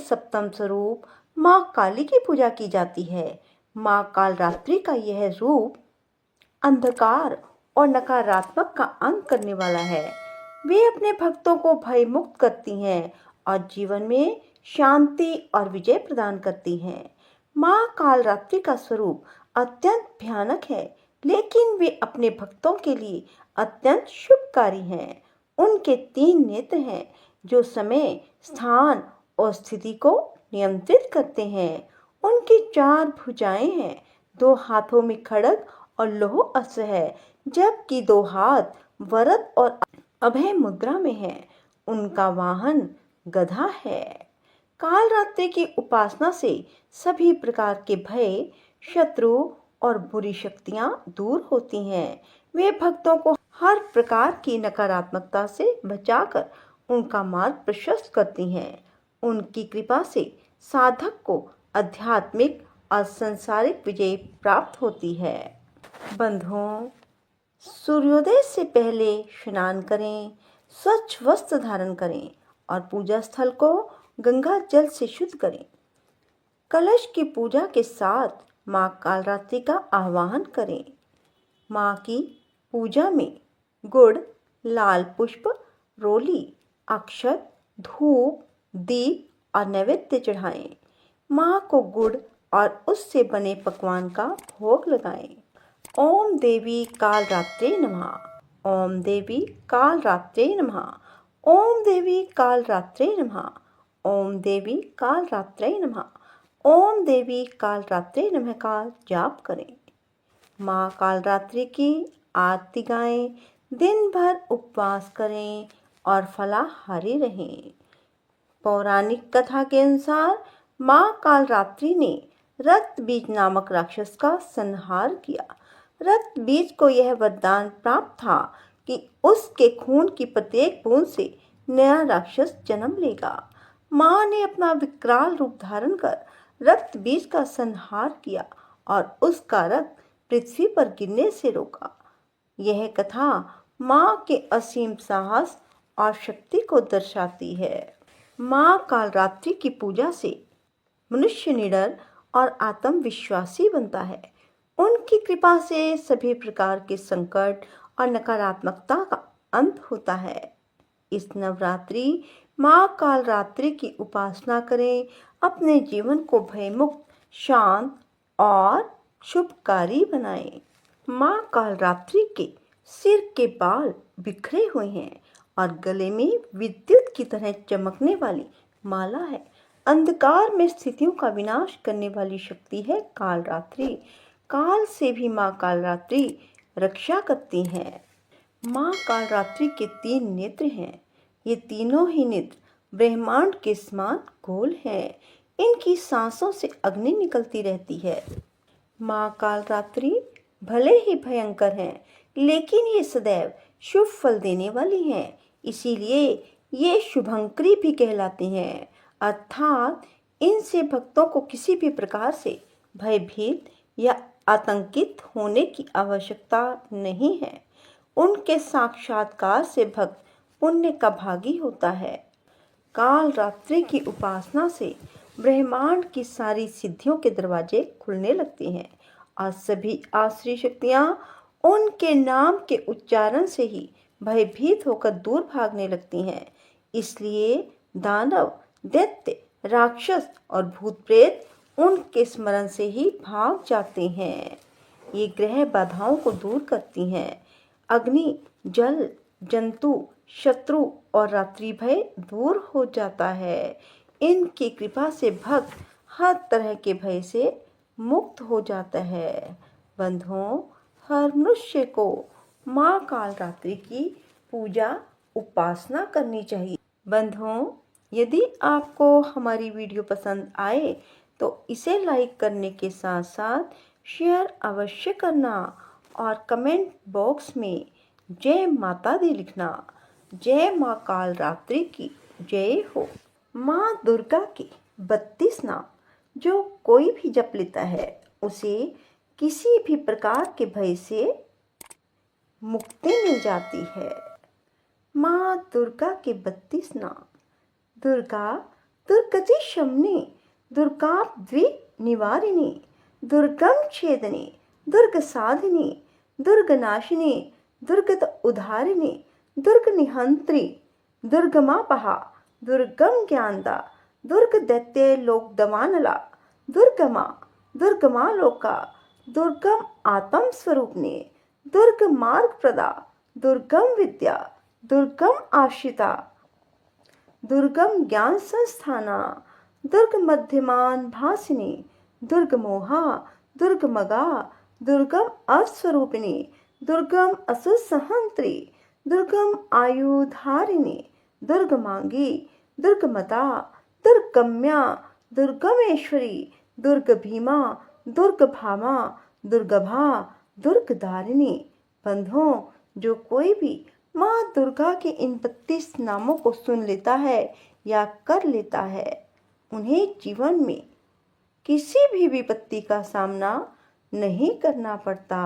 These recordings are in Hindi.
सप्तम स्वरूप माँ काली की पूजा की जाती है। माँ कालरात्रि का यह रूप अंधकार और नकारात्मक का अंत करने वाला है। वे अपने भक्तों को भयमुक्त करती हैं और जीवन में शांति और विजय प्रदान करती हैं। माँ कालरात्रि का स्वरूप अत्यंत भयानक है, लेकिन वे अपने भक्तों के लिए अत्यंत शुभकारी हैं। उनके 3 नेत्र हैं जो समय, स्थान और स्थिति को नियंत्रित करते हैं। उनकी 4 भुजाएं हैं, 2 हाथों में खड्ग और लौह अस्त्र है, जबकि 2 हाथ वरद और अभय मुद्रा में है। उनका वाहन गधा है। कालरात्रि की उपासना से सभी प्रकार के भय, शत्रु और बुरी शक्तियां दूर होती हैं। वे भक्तों को हर प्रकार की नकारात्मकता से बचाकर उनका मार्ग प्रशस्त करती हैं। उनकी कृपा से साधक को आध्यात्मिक और सांसारिक विजय प्राप्त होती है। बंधुओं, सूर्योदय से पहले स्नान करें, स्वच्छ वस्त्र धारण करें और पूजा स्थल को गंगा जल से शुद्ध करें। कलश की पूजा के साथ माँ कालरात्रि का आह्वान करें। माँ की पूजा में गुड़, लाल पुष्प, रोली, अक्षत, धूप, दीप और नैवेद्य चढ़ाएं। माँ को गुड़ और उससे बने पकवान का भोग लगाएं। ओम देवी कालरात्रे नमः। ओम देवी कालरात्रे नमः। ओम देवी कालरात्रे नमः। ओम देवी कालरात्रे नमः। ओम देवी कालरात्रे नमः का जाप करें। माँ कालरात्रि की आरती गाएं, दिन भर उपवास करें और फलाहारी रहें। पौराणिक कथा के अनुसार माँ कालरात्रि ने रक्तबीज नामक राक्षस का संहार किया। रक्तबीज को यह वरदान प्राप्त था कि उसके खून की प्रत्येक बूंद से नया राक्षस जन्म लेगा। माँ ने अपना विकराल रूप धारण कर रक्तबीज का संहार किया और उसका रक्त पृथ्वी पर गिरने से रोका। यह कथा माँ के असीम साहस और शक्ति को दर्शाती है। माँ कालरात्रि की पूजा से मनुष्य निडर और आत्मविश्वासी बनता है। उनकी कृपा से सभी प्रकार के संकट और नकारात्मकता का अंत होता है। इस नवरात्रि माँ कालरात्रि की उपासना करें। अपने जीवन को भयमुक्त, शांत और शुभकारी बनाएं। माँ कालरात्रि के सिर के बाल बिखरे हुए हैं और गले में विद्युत की तरह चमकने वाली माला है। अंधकार में स्थितियों का विनाश करने वाली शक्ति है कालरात्रि। काल से भी माँ कालरात्रि रक्षा करती हैं। माँ कालरात्रि के 3 नेत्र हैं। ये तीनों ही नेत्र ब्रह्मांड के समान गोल हैं। इनकी सांसों से अग्नि निकलती रहती है। माँ कालरात्रि भले ही भयंकर हैं, लेकिन ये सदैव शुभ फल देने वाली हैं। इसीलिए ये शुभंकरी भी कहलाती हैं। अर्थात इनसे भक्तों को किसी भी प्रकार से भयभीत या आतंकित होने की आवश्यकता नहीं है। उनके साक्षात्कार से भक्त पुण्य का भागी होता है। कालरात्रि की उपासना से ब्रह्मांड की सारी सिद्धियों के दरवाजे खुलने लगते हैं और सभी आसुरी शक्तियाँ उनके नाम के उच्चारण से ही भयभीत होकर दूर भागने लगती हैं। इसलिए दानव, दैत्य, राक्षस और भूत प्रेत उनके स्मरण से ही भाग जाते हैं। ये ग्रह बाधाओं को दूर करती हैं। अग्नि, जल, जंतु, शत्रु और रात्रि भय दूर हो जाता है। इनकी कृपा से भक्त हर तरह के भय से मुक्त हो जाता है। बंधुओं, हर मनुष्य को माँ कालरात्रि की पूजा उपासना करनी चाहिए। बंधुओं, यदि आपको हमारी वीडियो पसंद आए तो इसे लाइक करने के साथ साथ शेयर अवश्य करना और कमेंट बॉक्स में जय माता दी लिखना। जय माँ कालरात्रि की जय हो। माँ दुर्गा के 32 नाम जो कोई भी जप लेता है उसे किसी भी प्रकार के भय से मुक्ति मिल जाती है। माँ दुर्गा के 32 नाम। दुर्गा दुर्गति शमने दुर्गाद्विनिवारिणे दुर्गम छेदने दुर्ग साधिने दुर्ग नाशिने दुर्गत उद्धारिणे दुर्ग निहंत्री दुर्गमापहा दुर्गम ज्ञानदा दुर्ग दैत्य लोक दवानला दुर्गमा दुर्गमा लोका दुर्गम आत्म स्वरूपने दुर्ग मार्ग प्रदा दुर्गम विद्या दुर्गम आश्रिता दुर्गम ज्ञान संस्थाना दुर्ग मध्यमान भासिनी दुर्ग मोहा दुर्ग मगा दुर्गम अस्वरूपिणी दुर्गम असुर सहंत्री दुर्गम आयुधारिणी दुर्ग मांगी दुर्गमता दुर्गम्या दुर्गमेश्वरी दुर्ग भीमा दुर्ग भामा दुर्गभा दुर्गधारिणी। बंधुओं, जो कोई भी माँ दुर्गा के इन 32 नामों को सुन लेता है या कर लेता है, उन्हें जीवन में किसी भी विपत्ति का सामना नहीं करना पड़ता।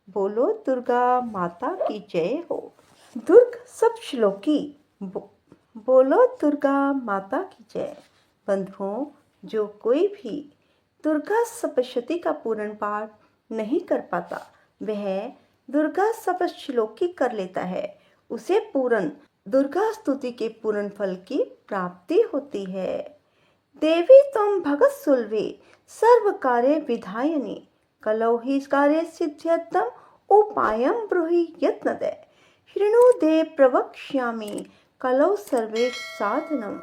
बोलो दुर्गा माता की जय हो। दुर्ग सप्तश्लोकी बोलो दुर्गा माता की जय। बंधुओं, जो कोई भी दुर्गा सप्तशती का पूर्ण पाठ नहीं कर पाता, वह दुर्गा सप्तश्लोकी कर लेता है, उसे पूर्ण दुर्गा स्तुति के पूर्ण फल की प्राप्ति होती है। देवी त्वं भगत सुलभे सर्व कार्य विधायिनी कलौ हि कार्य सिद्ध्यर्थम उपायं ब्रूहि यत्नदे शृणु दे प्रवक्ष्यामि कलौ सर्वे साधनं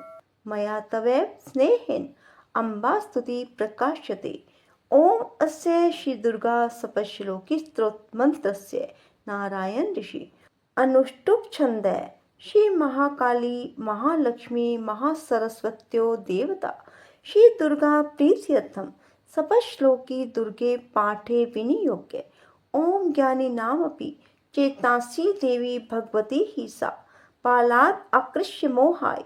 मया तवैव स्नेहेन अम्बा स्तुति प्रकाश्यते। ओम अस्य श्री दुर्गा सप्तश्लोकी स्तोत्र मंत्रस्य नारायण ऋषि अनुष्टुप छंदे श्री महाकाली महालक्ष्मी महासरस्वत्यो देवता श्री दुर्गा प्रीत्यर्थम सप्तश्लोकी दुर्गे पाठे विनियोग्य। ओम ज्ञानी नामपि चेतांसी देवी भगवती ही सा बालात् आकृष्य मोहाय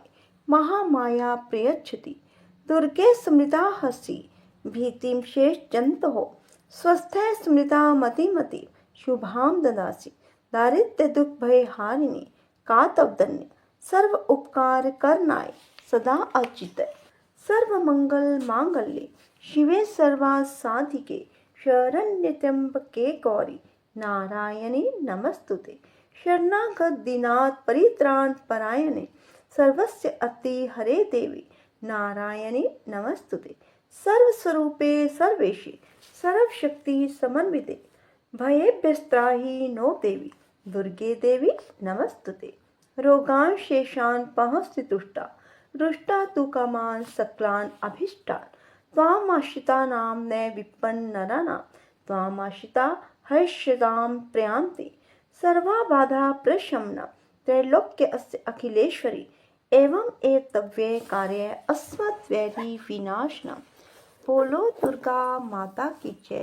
महामाया प्रयच्छति। दुर्गे स्मृता हसि भीतिं शेष जंतुः स्वस्थै स्मृता मतिमति शुभां ददासि। दारिद्र्य दुख भय हारिणी का तव धन्य सर्व उपकार करनाय सदा अचित। सर्व मंगल मांगल्ये शिवे सर्वा साधिके शरण्ये त्र्यंबके गौरी नारायणी नमस्तुते। शरणागत दीनाथ परित्राण परायणे सर्वस्य अति हरे देवी नारायणी नमस्तुते। सर्वस्वरूपे सर्वेशि सर्वशक्ति समन्विते भयेभ्यस्त्राहि नो देवी दुर्गे देवी नमस्तुते। रोगान शेषान पहस्ति तुष्टा रुष्टा तु कामान सकलान अभिष्टान त्वामाश्रितानां न विपन्नराणां त्वामाश्रिता हर्षदां प्रयान्ति। सर्वा बाधा प्रशमनं त्रैलोक्य अस्य अखिलेश्वरी एवं एतव्ये कार्य अस्मद्वैरी विनाशनम। बोलो दुर्गा माता की जय।